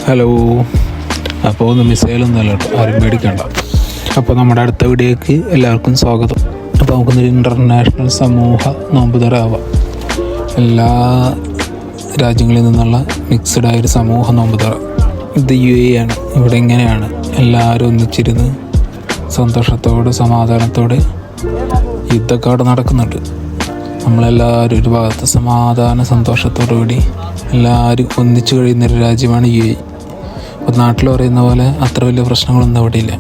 Hello. അപ്പോൾ ഒന്ന് മിസൈലൊന്നുമല്ല കേട്ടോ, ആരും പേടിക്കണ്ട. അപ്പോൾ നമ്മുടെ അടുത്ത വീഡിയോയ്ക്ക് എല്ലാവർക്കും സ്വാഗതം. അപ്പോൾ നമുക്കൊന്ന് ഇൻ്റർനാഷണൽ സമൂഹ നോമ്പുതറാവാം. എല്ലാ രാജ്യങ്ങളിൽ നിന്നുള്ള മിക്സഡ് ആയൊരു സമൂഹ നോമ്പുതറ. ഇത് UAE ആണ്. ഇവിടെ ഇങ്ങനെയാണ് എല്ലാവരും ഒന്നിച്ചിരുന്ന് സന്തോഷത്തോടെ സമാധാനത്തോടെ യുദ്ധമൊക്കെ അവിടെ നടക്കുന്നുണ്ട്. നമ്മളെല്ലാവരും ഒരു ഭാഗത്ത് സമാധാന സന്തോഷത്തോടു കൂടി എല്ലാവരും ഒന്നിച്ചു കഴിയുന്നൊരു രാജ്യമാണ് UAE. അപ്പോൾ നാട്ടിൽ പറയുന്ന പോലെ അത്ര വലിയ പ്രശ്നങ്ങളൊന്നും അവിടെ ഇല്ല.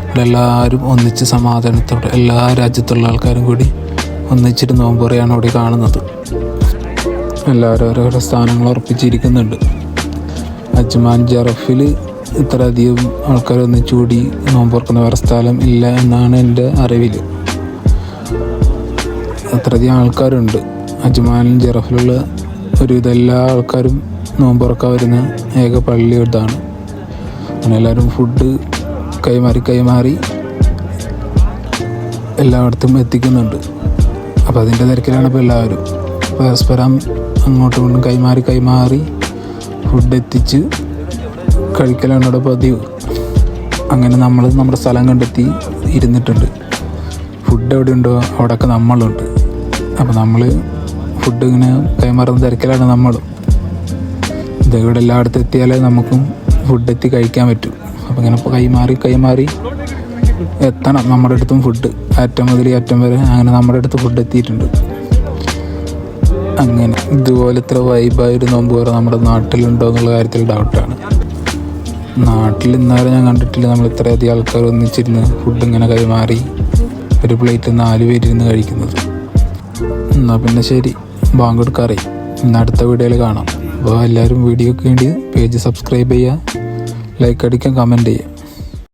ഇവിടെ എല്ലാവരും ഒന്നിച്ച് സമാധാനത്തോടെ എല്ലാ രാജ്യത്തുള്ള ആൾക്കാരും കൂടി ഒന്നിച്ചിട്ട് നോമ്പ് പറയാണ് അവിടെ കാണുന്നത്. എല്ലാവരും ഓരോരോ സ്ഥാനങ്ങൾ ഉറപ്പിച്ചിരിക്കുന്നുണ്ട്. അജ്മാൻ ജറഫിൽ ഇത്രയധികം ആൾക്കാർ ഒന്നിച്ചുകൂടി നോമ്പ് തുറക്കുന്ന വേറെ സ്ഥലം ഇല്ല എന്നാണ് എൻ്റെ അറിവിൽ. അത്രയധികം ആൾക്കാരുണ്ട്. അജ്മാൻ ജറഫിലുള്ള ഒരുവിധം എല്ലാ ആൾക്കാരും നോമ്പ് തുറക്കാൻ വരുന്ന ഏക പള്ളി ഇതാണ്. അങ്ങനെ എല്ലാവരും ഫുഡ് കൈമാറി എല്ലായിടത്തും എത്തിക്കുന്നുണ്ട്. അപ്പോൾ അതിൻ്റെ തിരക്കിലാണ് ഇപ്പോൾ എല്ലാവരും പരസ്പരം അങ്ങോട്ടും ഇങ്ങോട്ടും കൈമാറി ഫുഡ് എത്തിച്ച് കഴിക്കലാണ് ഇവിടെ പതിവ്. അങ്ങനെ നമ്മൾ നമ്മുടെ സ്ഥലം കണ്ടെത്തി ഇരുന്നിട്ടുണ്ട്. ഫുഡ് എവിടെ ഉണ്ടോ അവിടെയൊക്കെ നമ്മളുണ്ട്. അപ്പോൾ നമ്മൾ ഫുഡ് ഇങ്ങനെ കൈമാറുന്ന തിരക്കിലാണ് നമ്മളും. ഇവിടെ എല്ലായിടത്തും എത്തിയാലേ നമുക്കും ഫുഡ് എത്തി കഴിക്കാൻ പറ്റും. അപ്പോൾ ഇങ്ങനെ കൈമാറി എത്തണം നമ്മുടെ അടുത്തും ഫുഡ്. അറ്റം മുതൽ അറ്റം വരെ അങ്ങനെ നമ്മുടെ അടുത്ത് ഫുഡ് എത്തിയിട്ടുണ്ട്. അങ്ങനെ ഇതുപോലത്തെ വൈബായൊരു നോമ്പ് തുറ നമ്മുടെ നാട്ടിലുണ്ടോ എന്നുള്ള കാര്യത്തിൽ ഡൗട്ടാണ്. നാട്ടിൽ ഇന്നവരെ ഞാൻ കണ്ടിട്ടില്ല നമ്മൾ ഇത്രയധികം ആൾക്കാർ ഒന്നിച്ചിരുന്ന് ഫുഡ് ഇങ്ങനെ കൈമാറി ഒരു പ്ലേറ്റ് 4 പേരിരുന്ന് കഴിക്കുന്നത്. എന്നാൽ പിന്നെ ശരി, ബാങ്ക് കൊടുക്കാറേ. ഇന്ന് അടുത്ത വീഡിയോയിൽ കാണാം. അപ്പോൾ എല്ലാവരും വീഡിയോക്ക് വേണ്ടി പേജ് സബ്സ്ക്രൈബ് ചെയ്യുക, ലൈക്ക് അടിക്കാൻ, കമൻറ്റ് ചെയ്യുക.